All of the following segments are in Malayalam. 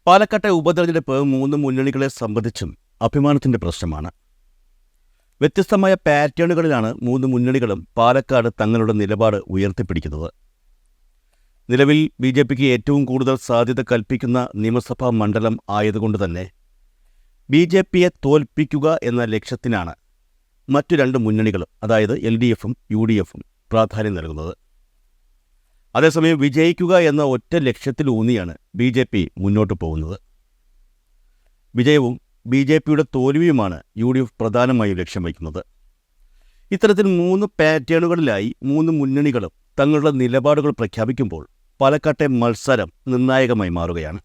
പാലക്കാട്ടെ ഉപതെരഞ്ഞെടുപ്പ് മൂന്ന് മുന്നണികളെ സംബന്ധിച്ചും അഭിമാനത്തിന്റെ പ്രശ്നമാണ്. വ്യത്യസ്തമായ പാറ്റേണുകളിലാണ് മൂന്ന് മുന്നണികളും പാലക്കാട് തങ്ങളുടെ നിലപാട് ഉയർത്തിപ്പിടിക്കുന്നത്. നിലവിൽ ബി.ജെ.പിക്ക് ഏറ്റവും കൂടുതൽ സാധ്യത കൽപ്പിക്കുന്ന നിയമസഭാ മണ്ഡലം ആയതുകൊണ്ട് തന്നെ ബി.ജെ.പിയെ തോൽപ്പിക്കുക എന്ന ലക്ഷ്യത്തിനാണ് മറ്റു രണ്ട് മുന്നണികളും, അതായത് എൽ.ഡി.എഫും യു.ഡി.എഫും പ്രാധാന്യം നൽകുന്നത്. അതേസമയം വിജയിക്കുക എന്ന ഒറ്റ ലക്ഷ്യത്തിലൂന്നിയാണ് ബി.ജെ.പി മുന്നോട്ട് പോകുന്നത്. വിജയവും ബി.ജെ.പിയുടെ തോൽവിയുമാണ് യു.ഡി.എഫ് പ്രധാനമായും ലക്ഷ്യം വയ്ക്കുന്നത്. ഇത്തരത്തിൽ മൂന്ന് പാറ്റേണുകളിലായി മൂന്ന് മുന്നണികളും തങ്ങളുടെ നിലപാടുകൾ പ്രഖ്യാപിക്കുമ്പോൾ പാലക്കാട്ടെ മത്സരം നിർണായകമായി മാറുകയാണ്.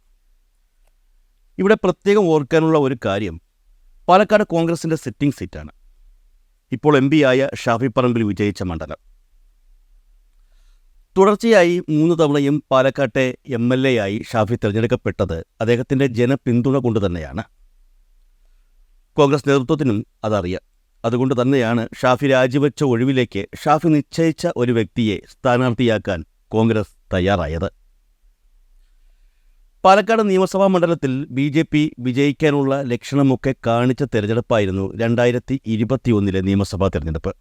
ഇവിടെ പ്രത്യേകം ഓർക്കാനുള്ള ഒരു കാര്യം, പാലക്കാട് കോൺഗ്രസിൻ്റെ സിറ്റിംഗ് സീറ്റാണ്. ഇപ്പോൾ എം പിയായ ഷാഫി പറമ്പിൽ വിജയിച്ച മണ്ഡലം. തുടർച്ചയായി 3 തവണയും പാലക്കാട്ടെ എം.എൽ.എ ആയി ഷാഫി തിരഞ്ഞെടുക്കപ്പെട്ടത് അദ്ദേഹത്തിൻ്റെ ജനപിന്തുണ കൊണ്ട് തന്നെയാണ്. കോൺഗ്രസ് നേതൃത്വത്തിനും അതറിയാം. അതുകൊണ്ട് തന്നെയാണ് ഷാഫി രാജിവെച്ച ഒഴിവിലേക്ക് ഷാഫി നിശ്ചയിച്ച ഒരു വ്യക്തിയെ സ്ഥാനാർത്ഥിയാക്കാൻ കോൺഗ്രസ് തയ്യാറായത്. പാലക്കാട് നിയമസഭാ മണ്ഡലത്തിൽ ബി.ജെ.പി വിജയിക്കാനുള്ള ലക്ഷണമൊക്കെ കാണിച്ച തെരഞ്ഞെടുപ്പായിരുന്നു 2021 നിയമസഭാ തെരഞ്ഞെടുപ്പ്.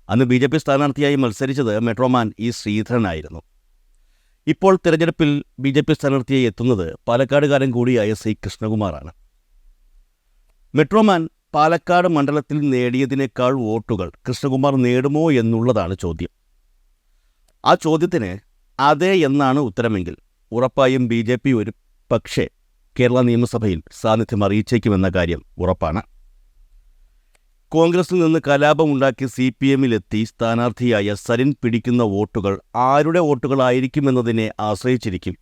അന്ന് ബി.ജെ.പി സ്ഥാനാർത്ഥിയായി മത്സരിച്ചത് മെട്രോമാൻ ഇ ശ്രീധരനായിരുന്നു. ഇപ്പോൾ തെരഞ്ഞെടുപ്പിൽ ബി.ജെ.പി സ്ഥാനാർത്ഥിയായി എത്തുന്നത് പാലക്കാടുകാരൻ കൂടിയായ സി കൃഷ്ണകുമാറാണ്. മെട്രോമാൻ പാലക്കാട് മണ്ഡലത്തിൽ നേടിയതിനേക്കാൾ വോട്ടുകൾ കൃഷ്ണകുമാർ നേടുമോ എന്നുള്ളതാണ് ചോദ്യം. ആ ചോദ്യത്തിന് അതെ എന്നാണ് ഉത്തരമെങ്കിൽ ഉറപ്പായും ബി.ജെ.പി ഒരു പക്ഷേ കേരള നിയമസഭയിൽ സാന്നിധ്യം അറിയിച്ചേക്കുമെന്ന കാര്യം ഉറപ്പാണ്. കോൺഗ്രസിൽ നിന്ന് കലാപമുണ്ടാക്കി CPM-ലെത്തി സ്ഥാനാർത്ഥിയായ സരിൻ പിടിക്കുന്ന വോട്ടുകൾ ആരുടെ വോട്ടുകളായിരിക്കുമെന്നതിനെ ആശ്രയിച്ചിരിക്കും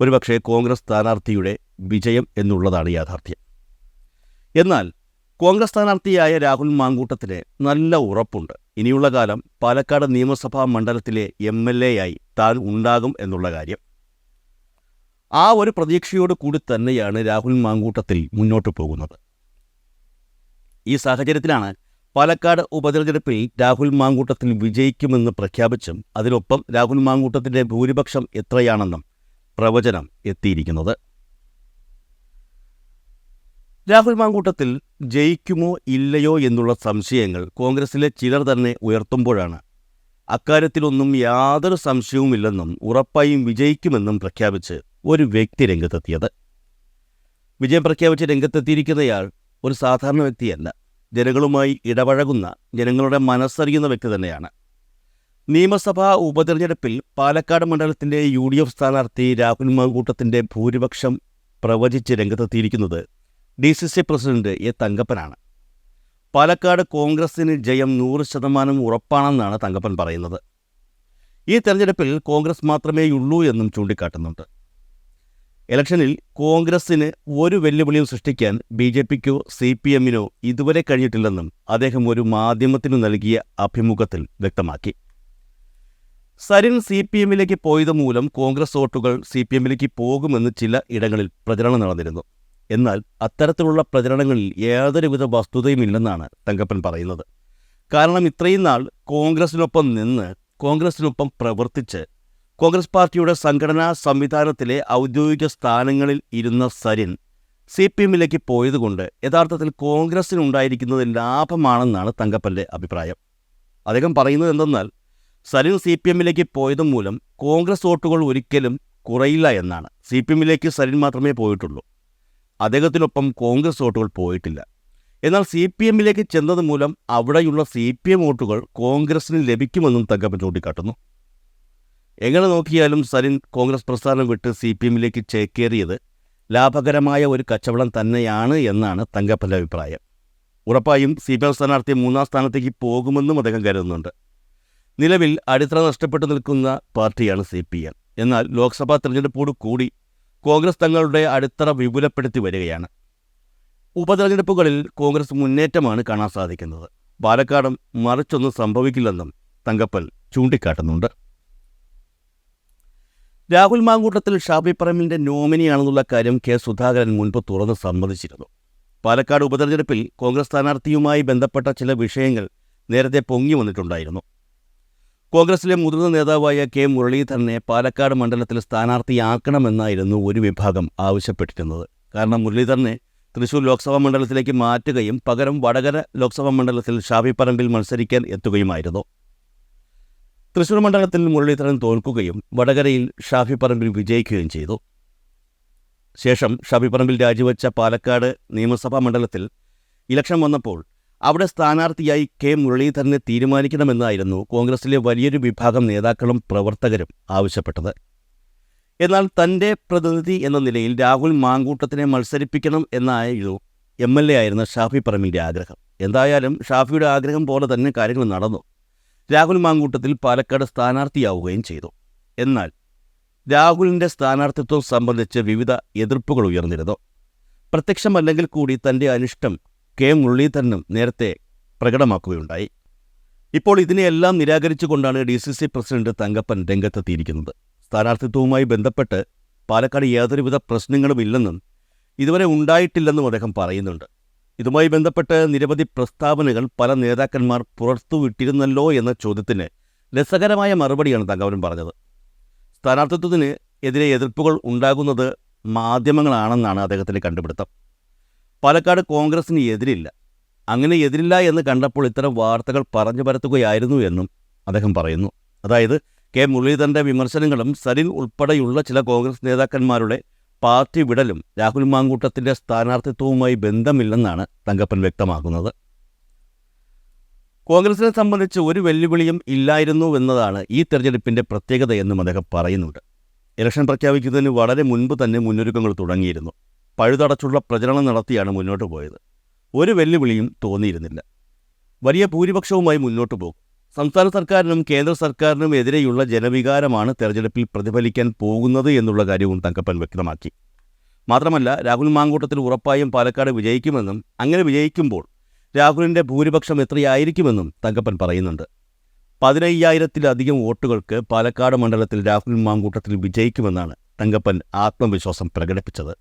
ഒരുപക്ഷെ കോൺഗ്രസ് സ്ഥാനാർത്ഥിയുടെ വിജയം എന്നുള്ളതാണ് യാഥാർത്ഥ്യം. എന്നാൽ കോൺഗ്രസ് സ്ഥാനാർത്ഥിയായ രാഹുൽ മാങ്കൂട്ടത്തിന് നല്ല ഉറപ്പുണ്ട്, ഇനിയുള്ള കാലം പാലക്കാട് നിയമസഭാ മണ്ഡലത്തിലെ എം.എൽ.എ ആയി താൻ ഉണ്ടാകും എന്നുള്ള കാര്യം. ആ ഒരു പ്രതീക്ഷയോട് കൂടി തന്നെയാണ് രാഹുൽ മാങ്കൂട്ടത്തിൽ മുന്നോട്ട് പോകുന്നത്. ഈ സാഹചര്യത്തിലാണ് പാലക്കാട് ഉപതെരഞ്ഞെടുപ്പിൽ രാഹുൽ മാങ്കൂട്ടത്തിൽ വിജയിക്കുമെന്ന് പ്രഖ്യാപിച്ചും അതിനൊപ്പം രാഹുൽ മാങ്കൂട്ടത്തിൻ്റെ ഭൂരിപക്ഷം എത്രയാണെന്നും പ്രവചനം എത്തിയിരിക്കുന്നത്. രാഹുൽ മാങ്കൂട്ടത്തിൽ ജയിക്കുമോ ഇല്ലയോ എന്നുള്ള സംശയങ്ങൾ കോൺഗ്രസിലെ ചിലർ തന്നെ ഉയർത്തുമ്പോഴാണ് അക്കാര്യത്തിലൊന്നും യാതൊരു സംശയവുമില്ലെന്നും ഉറപ്പായും വിജയിക്കുമെന്നും പ്രഖ്യാപിച്ച് ഒരു വ്യക്തി രംഗത്തെത്തിയത്. വിജയം പ്രഖ്യാപിച്ച് രംഗത്തെത്തിയിരിക്കുന്നയാൾ ഒരു സാധാരണ വ്യക്തിയല്ല, ജനങ്ങളുമായി ഇടപഴകുന്ന, ജനങ്ങളുടെ മനസ്സറിയുന്ന വ്യക്തി തന്നെയാണ്. നിയമസഭാ ഉപതെരഞ്ഞെടുപ്പിൽ പാലക്കാട് മണ്ഡലത്തിൻ്റെ യു.ഡി.എഫ് സ്ഥാനാർത്ഥി രാഹുൽ മാങ്കൂട്ടത്തിൻ്റെ ഭൂരിപക്ഷം പ്രവചിച്ച് രംഗത്തെത്തിയിരിക്കുന്നത് DCC പ്രസിഡന്റ് എ തങ്കപ്പനാണ്. പാലക്കാട് കോൺഗ്രസിന് ജയം 100% ഉറപ്പാണെന്നാണ് തങ്കപ്പൻ പറയുന്നത്. ഈ തെരഞ്ഞെടുപ്പിൽ കോൺഗ്രസ് മാത്രമേയുള്ളൂ എന്നും ചൂണ്ടിക്കാട്ടുന്നുണ്ട്. ഇലക്ഷനിൽ കോൺഗ്രസിന് ഒരു വെല്ലുവിളിയും സൃഷ്ടിക്കാൻ ബി.ജെ.പിക്കോ CPM-നോ ഇതുവരെ കഴിഞ്ഞിട്ടില്ലെന്നും അദ്ദേഹം ഒരു മാധ്യമത്തിനു നൽകിയ അഭിമുഖത്തിൽ വ്യക്തമാക്കി. സരിൻ CPM-ലേക്ക് പോയത് മൂലം കോൺഗ്രസ് വോട്ടുകൾ CPM-ലേക്ക് പോകുമെന്ന് ചില ഇടങ്ങളിൽ പ്രചരണം നടന്നിരുന്നു. എന്നാൽ അത്തരത്തിലുള്ള പ്രചരണങ്ങളിൽ യാതൊരുവിധ വസ്തുതയുമില്ലെന്നാണ് തങ്കപ്പൻ പറയുന്നത്. കാരണം ഇത്രയും നാൾ കോൺഗ്രസിനൊപ്പം നിന്ന്, കോൺഗ്രസിനൊപ്പം പ്രവർത്തിച്ച്, കോൺഗ്രസ് പാർട്ടിയുടെ സംഘടനാ സംവിധാനത്തിലെ ഔദ്യോഗിക സ്ഥാനങ്ങളിൽ ഇരുന്ന സരിൻ CPM-ലേക്ക് പോയതുകൊണ്ട് യഥാർത്ഥത്തിൽ കോൺഗ്രസിനുണ്ടായിരിക്കുന്നത് ലാഭമാണെന്നാണ് തങ്കപ്പൻ്റെ അഭിപ്രായം. അദ്ദേഹം പറയുന്നത് എന്തെന്നാൽ സരിൻ CPM-ലേക്ക് പോയത് മൂലം കോൺഗ്രസ് വോട്ടുകൾ ഒരിക്കലും കുറയില്ല എന്നാണ്. CPM-ലേക്ക് സരിൻ മാത്രമേ പോയിട്ടുള്ളൂ, അദ്ദേഹത്തിനൊപ്പം കോൺഗ്രസ് വോട്ടുകൾ പോയിട്ടില്ല. എന്നാൽ CPM-ലേക്ക് ചെന്നത് മൂലം അവിടെയുള്ള CPM വോട്ടുകൾ കോൺഗ്രസിന് ലഭിക്കുമെന്നും തങ്കപ്പൻ ചൂണ്ടിക്കാട്ടുന്നു. എങ്ങനെ നോക്കിയാലും സരിൻ കോൺഗ്രസ് പ്രസ്ഥാനം വിട്ട് CPM-ലേക്ക് ചേക്കേറിയത് ലാഭകരമായ ഒരു കച്ചവടം തന്നെയാണ് എന്നാണ് തങ്കപ്പൻ്റെ അഭിപ്രായം. ഉറപ്പായും CPM സ്ഥാനാർത്ഥി 3ാം സ്ഥാനത്തേക്ക് പോകുമെന്നും അദ്ദേഹം കരുതുന്നുണ്ട്. നിലവിൽ അടിത്തറ നഷ്ടപ്പെട്ടു നിൽക്കുന്ന പാർട്ടിയാണ് CPM. എന്നാൽ ലോക്സഭാ തെരഞ്ഞെടുപ്പോട് കൂടി കോൺഗ്രസ് തങ്ങളുടെ അടിത്തറ വിപുലപ്പെടുത്തി വരികയാണ്. ഉപതെരഞ്ഞെടുപ്പുകളിൽ കോൺഗ്രസ് മുന്നേറ്റമാണ് കാണാൻ സാധിക്കുന്നത്. പാലക്കാടും മറിച്ചൊന്നും സംഭവിക്കില്ലെന്നും തങ്കപ്പൻ ചൂണ്ടിക്കാട്ടുന്നുണ്ട്. രാഹുൽ മാങ്കൂട്ടത്തിൽ ഷാഫി പറമ്പിലിൻ്റെ നോമിനിയാണെന്നുള്ള കാര്യം കെ സുധാകരൻ മുൻപ് തുറന്ന് സമ്മതിച്ചിരുന്നു. പാലക്കാട് ഉപതെരഞ്ഞെടുപ്പിൽ കോൺഗ്രസ് സ്ഥാനാർത്ഥിയുമായി ബന്ധപ്പെട്ട ചില വിഷയങ്ങൾ നേരത്തെ പൊങ്ങി വന്നിട്ടുണ്ടായിരുന്നു. കോൺഗ്രസിലെ മുതിർന്ന നേതാവായ കെ മുരളീധരനെ പാലക്കാട് മണ്ഡലത്തിൽ സ്ഥാനാർത്ഥിയാക്കണമെന്നായിരുന്നു ഒരു വിഭാഗം ആവശ്യപ്പെട്ടിരുന്നത്. കാരണം മുരളീധരനെ തൃശൂർ ലോക്സഭാ മണ്ഡലത്തിലേക്ക് മാറ്റുകയും പകരം വടകര ലോക്സഭാ മണ്ഡലത്തിൽ ഷാഫി പറമ്പിൽ മത്സരിക്കാൻ എത്തുകയുമായിരുന്നു. തൃശൂർ മണ്ഡലത്തിൽ മുരളീധരൻ തോൽക്കുകയും വടകരയിൽ ഷാഫി പറമ്പിൽ വിജയിക്കുകയും ചെയ്തു. ശേഷം ഷാഫി പറമ്പിൽ രാജിവെച്ച പാലക്കാട് നിയമസഭാ മണ്ഡലത്തിൽ ഇലക്ഷൻ വന്നപ്പോൾ അവിടെ സ്ഥാനാർത്ഥിയായി കെ മുരളീധരനെ തീരുമാനിക്കണമെന്നായിരുന്നു കോൺഗ്രസിലെ വലിയൊരു വിഭാഗം നേതാക്കളും പ്രവർത്തകരും ആവശ്യപ്പെട്ടത്. എന്നാൽ തൻ്റെ പ്രതിനിധി എന്ന നിലയിൽ രാഹുൽ മാങ്കൂട്ടത്തിനെ മത്സരിപ്പിക്കണം എന്നായിരുന്നു MLA ആയിരുന്ന ഷാഫി പറമ്പിൻ്റെ ആഗ്രഹം. എന്തായാലും ഷാഫിയുടെ ആഗ്രഹം പോലെ തന്നെ കാര്യങ്ങൾ നടന്നു. രാഹുൽ മാങ്കൂട്ടത്തിൽ പാലക്കാട് സ്ഥാനാർത്ഥിയാവുകയും ചെയ്തു. എന്നാൽ രാഹുലിൻ്റെ സ്ഥാനാർത്ഥിത്വം സംബന്ധിച്ച് വിവിധ എതിർപ്പുകൾ ഉയർന്നിരുന്നു. പ്രത്യക്ഷമല്ലെങ്കിൽ കൂടി തൻ്റെ അനിഷ്ടം കെ മുരളീധരനും നേരത്തെ പ്രകടമാക്കുകയുണ്ടായി. ഇപ്പോൾ ഇതിനെയെല്ലാം നിരാകരിച്ചുകൊണ്ടാണ് DCC പ്രസിഡന്റ് തങ്കപ്പൻ രംഗത്തെത്തിയിരിക്കുന്നത്. സ്ഥാനാർത്ഥിത്വവുമായി ബന്ധപ്പെട്ട് പാലക്കാട് യാതൊരുവിധ പ്രശ്നങ്ങളുമില്ലെന്നും ഇതുവരെ ഉണ്ടായിട്ടില്ലെന്നും അദ്ദേഹം പറയുന്നുണ്ട്. ഇതുമായി ബന്ധപ്പെട്ട് നിരവധി പ്രസ്താവനകൾ പല നേതാക്കന്മാർ പുറത്തുവിട്ടിരുന്നല്ലോ എന്ന ചോദ്യത്തിന് രസകരമായ മറുപടിയാണ് തങ്കപ്പൻ പറഞ്ഞത്. സ്ഥാനാർത്ഥിത്വത്തിന് എതിരെ എതിർപ്പുകൾ ഉണ്ടാകുന്നത് മാധ്യമങ്ങളാണെന്നാണ് അദ്ദേഹത്തിൻ്റെ കണ്ടുപിടുത്തം. പാലക്കാട് കോൺഗ്രസിന് എതിരില്ല, അങ്ങനെ എതിരില്ല എന്ന് കണ്ടപ്പോൾ ഇത്തരം വാർത്തകൾ പറഞ്ഞു പരത്തുകയായിരുന്നു എന്നും അദ്ദേഹം പറയുന്നു. അതായത് കെ മുരളീധരൻ്റെ വിമർശനങ്ങളും സരിൻ ഉൾപ്പെടെയുള്ള ചില കോൺഗ്രസ് നേതാക്കന്മാരുടെ പാർട്ടി വിടലും രാഹുൽ മാങ്കൂട്ടത്തിൻ്റെ സ്ഥാനാർത്ഥിത്വവുമായി ബന്ധമില്ലെന്നാണ് തങ്കപ്പൻ വ്യക്തമാക്കുന്നത്. കോൺഗ്രസിനെ സംബന്ധിച്ച് ഒരു വെല്ലുവിളിയും ഇല്ലായിരുന്നുവെന്നതാണ് ഈ തെരഞ്ഞെടുപ്പിൻ്റെ പ്രത്യേകതയെന്നും അദ്ദേഹം പറയുന്നുണ്ട്. ഇലക്ഷൻ പ്രഖ്യാപിക്കുന്നതിന് വളരെ മുൻപ് തന്നെ മുന്നൊരുക്കങ്ങൾ തുടങ്ങിയിരുന്നു. പഴുതടച്ചുള്ള പ്രചരണം നടത്തിയാണ് മുന്നോട്ട് പോയത്. ഒരു വെല്ലുവിളിയും തോന്നിയിരുന്നില്ല. വലിയ ഭൂരിപക്ഷവുമായി മുന്നോട്ട് പോകും. സംസ്ഥാന സർക്കാരിനും കേന്ദ്ര സർക്കാരിനും എതിരെയുള്ള ജനവികാരമാണ് തെരഞ്ഞെടുപ്പിൽ പ്രതിഫലിക്കാൻ പോകുന്നത് എന്നുള്ള കാര്യവും തങ്കപ്പൻ വ്യക്തമാക്കി. മാത്രമല്ല, രാഹുൽ മാങ്കൂട്ടത്തിൽ ഉറപ്പായും പാലക്കാട് വിജയിക്കുമെന്നും അങ്ങനെ വിജയിക്കുമ്പോൾ രാഹുലിൻ്റെ ഭൂരിപക്ഷം എത്രയായിരിക്കുമെന്നും തങ്കപ്പൻ പറയുന്നുണ്ട്. 15,000-ലധികം വോട്ടുകൾക്ക് പാലക്കാട് മണ്ഡലത്തിൽ രാഹുൽ മാങ്കൂട്ടത്തിൽ വിജയിക്കുമെന്നാണ് തങ്കപ്പൻ ആത്മവിശ്വാസം പ്രകടിപ്പിച്ചത്.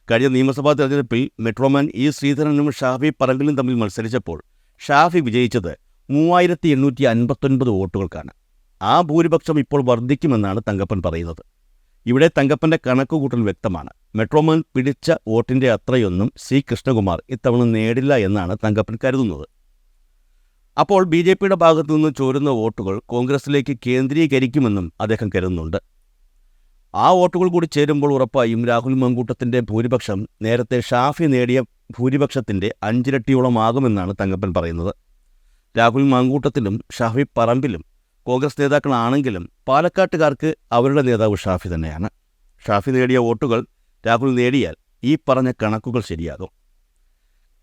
കഴിഞ്ഞ നിയമസഭാ തെരഞ്ഞെടുപ്പിൽ മെട്രോമാൻ E. ശ്രീധരനും ഷാഫി പറമ്പിലും തമ്മിൽ മത്സരിച്ചപ്പോൾ ഷാഫി വിജയിച്ചത് 3,859 വോട്ടുകൾക്കാണ്. ആ ഭൂരിപക്ഷം ഇപ്പോൾ വർദ്ധിക്കുമെന്നാണ് തങ്കപ്പൻ പറയുന്നത്. ഇവിടെ തങ്കപ്പൻ്റെ കണക്കുകൂട്ടൽ വ്യക്തമാണ്. മെട്രോമാൻ പിടിച്ച വോട്ടിൻ്റെ അത്രയൊന്നും C. കൃഷ്ണകുമാർ ഇത്തവണ നേടില്ല എന്നാണ് തങ്കപ്പൻ കരുതുന്നത്. അപ്പോൾ BJPയുടെ ഭാഗത്തു നിന്ന് ചോരുന്ന വോട്ടുകൾ കോൺഗ്രസിലേക്ക് കേന്ദ്രീകരിക്കുമെന്നും അദ്ദേഹം കരുതുന്നുണ്ട്. ആ വോട്ടുകൾ കൂടി ചേരുമ്പോൾ ഉറപ്പായും രാഹുൽ മാങ്കൂട്ടത്തിൻ്റെ ഭൂരിപക്ഷം നേരത്തെ ഷാഫി നേടിയ ഭൂരിപക്ഷത്തിൻ്റെ 5 ഇരട്ടിയോളമാകുമെന്നാണ് തങ്കപ്പൻ പറയുന്നത്. രാഹുൽ മാങ്കൂട്ടത്തിലും ഷാഫി പറമ്പിലും കോൺഗ്രസ് നേതാക്കളാണെങ്കിലും പാലക്കാട്ടുകാർക്ക് അവരുടെ നേതാവ് ഷാഫി തന്നെയാണ്. ഷാഫി നേടിയ വോട്ടുകൾ രാഹുൽ നേടിയാൽ ഈ പറഞ്ഞ കണക്കുകൾ ശരിയാകും.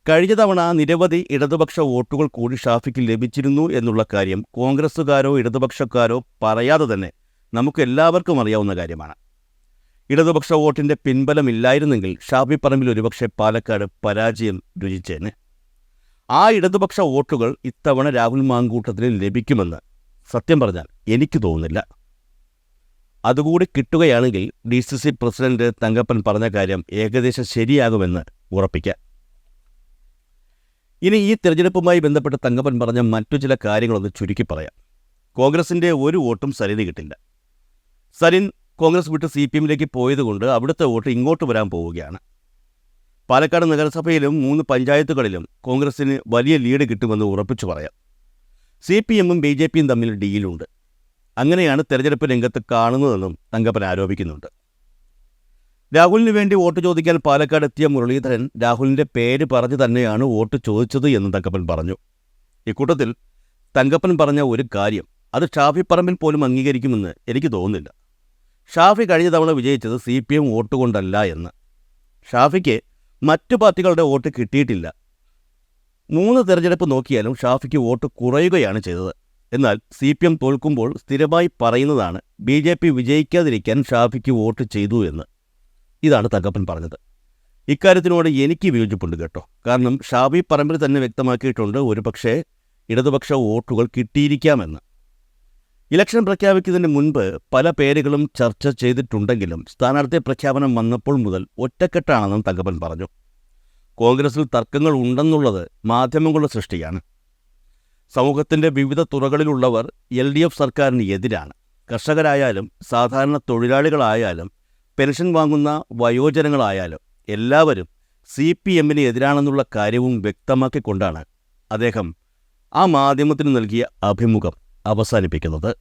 കഴിഞ്ഞ തവണ നിരവധി ഇടതുപക്ഷ വോട്ടുകൾ കൂടി ഷാഫിക്ക് ലഭിച്ചിരുന്നു എന്നുള്ള കാര്യം കോൺഗ്രസ്സുകാരോ ഇടതുപക്ഷക്കാരോ പറയാതെ തന്നെ നമുക്ക് എല്ലാവർക്കും അറിയാവുന്ന കാര്യമാണ്. ഇടതുപക്ഷ വോട്ടിൻ്റെ പിൻബലമില്ലായിരുന്നെങ്കിൽ ഷാഫി പറമ്പിൽ ഒരുപക്ഷെ പാലക്കാട് പരാജയം രുചിച്ചേനെ. ആ ഇടതുപക്ഷ വോട്ടുകൾ ഇത്തവണ രാഹുൽ മാങ്കൂട്ടത്തിന് ലഭിക്കുമെന്ന് സത്യം പറഞ്ഞാൽ എനിക്ക് തോന്നുന്നില്ല. അതുകൂടി കിട്ടുകയാണെങ്കിൽ DCC പ്രസിഡന്റ് തങ്കപ്പൻ പറഞ്ഞ കാര്യം ഏകദേശം ശരിയാകുമെന്ന് ഉറപ്പിക്കാം. ഇനി ഈ തെരഞ്ഞെടുപ്പുമായി ബന്ധപ്പെട്ട് തങ്കപ്പൻ പറഞ്ഞ മറ്റു ചില കാര്യങ്ങളൊന്ന് ചുരുക്കി പറയാം. കോൺഗ്രസിൻ്റെ ഒരു വോട്ടും സരിന് കിട്ടില്ല. സരിൻ കോൺഗ്രസ് വിട്ട് CPMലേക്ക് പോയതുകൊണ്ട് അവിടുത്തെ വോട്ട് ഇങ്ങോട്ട് വരാൻ പോവുകയാണ്. പാലക്കാട് നഗരസഭയിലും 3 പഞ്ചായത്തുകളിലും കോൺഗ്രസിന് വലിയ ലീഡ് കിട്ടുമെന്ന് ഉറപ്പിച്ചു പറയാം. CPMും BJPയും തമ്മിൽ ഡീലുണ്ട്. അങ്ങനെയാണ് തെരഞ്ഞെടുപ്പ് രംഗത്ത് കാണുന്നതെന്നും തങ്കപ്പൻ ആരോപിക്കുന്നുണ്ട്. രാഹുലിന് വേണ്ടി വോട്ട് ചോദിക്കാൻ പാലക്കാട് എത്തിയ മുരളീധരൻ രാഹുലിൻ്റെ പേര് പറഞ്ഞു തന്നെയാണ് വോട്ട് ചോദിച്ചത് എന്ന് തങ്കപ്പൻ പറഞ്ഞു. ഇക്കൂട്ടത്തിൽ തങ്കപ്പൻ പറഞ്ഞ ഒരു കാര്യം അത് ഷാഫി പറമ്പിൽ പോലും അംഗീകരിക്കുമെന്ന് എനിക്ക് തോന്നുന്നില്ല. ഷാഫി കഴിഞ്ഞ തവണ വിജയിച്ചത് CPM വോട്ട് കൊണ്ടല്ല എന്ന്. ഷാഫിക്ക് മറ്റു പാർട്ടികളുടെ വോട്ട് കിട്ടിയിട്ടില്ല. 3 തെരഞ്ഞെടുപ്പ് നോക്കിയാലും ഷാഫിക്ക് വോട്ട് കുറയുകയാണ് ചെയ്തത്. എന്നാൽ CPM തോൽക്കുമ്പോൾ സ്ഥിരമായി പറയുന്നതാണ് BJP വിജയിക്കാതിരിക്കാൻ ഷാഫിക്ക് വോട്ട് ചെയ്തു എന്ന്. ഇതാണ് തങ്കപ്പൻ പറഞ്ഞത്. ഇക്കാര്യത്തിനോട് എനിക്ക് വിയോജിപ്പുണ്ട് കേട്ടോ. കാരണം ഷാഫി പറമ്പിൽ തന്നെ വ്യക്തമാക്കിയിട്ടുണ്ട് ഒരുപക്ഷെ ഇടതുപക്ഷ വോട്ടുകൾ കിട്ടിയിരിക്കാമെന്ന്. ഇലക്ഷൻ പ്രഖ്യാപിക്കുന്നതിന് മുൻപ് പല പേരുകളും ചർച്ച ചെയ്തിട്ടുണ്ടെങ്കിലും സ്ഥാനാർത്ഥി പ്രഖ്യാപനം വന്നപ്പോൾ മുതൽ ഒറ്റക്കെട്ടാണെന്നും തങ്കപ്പൻ പറഞ്ഞു. കോൺഗ്രസിൽ തർക്കങ്ങൾ ഉണ്ടെന്നുള്ളത് മാധ്യമങ്ങളുടെ സൃഷ്ടിയാണ്. സമൂഹത്തിൻ്റെ വിവിധ തുറകളിലുള്ളവർ LDF സർക്കാരിന് എതിരാണ്. കർഷകരായാലും സാധാരണ തൊഴിലാളികളായാലും പെൻഷൻ വാങ്ങുന്ന വയോജനങ്ങളായാലും എല്ലാവരും CPMന് എതിരാണെന്നുള്ള കാര്യവും വ്യക്തമാക്കിക്കൊണ്ടാണ് അദ്ദേഹം ആ മാധ്യമത്തിന് നൽകിയ അഭിമുഖം അവസാനിപ്പിക്കുന്നത്.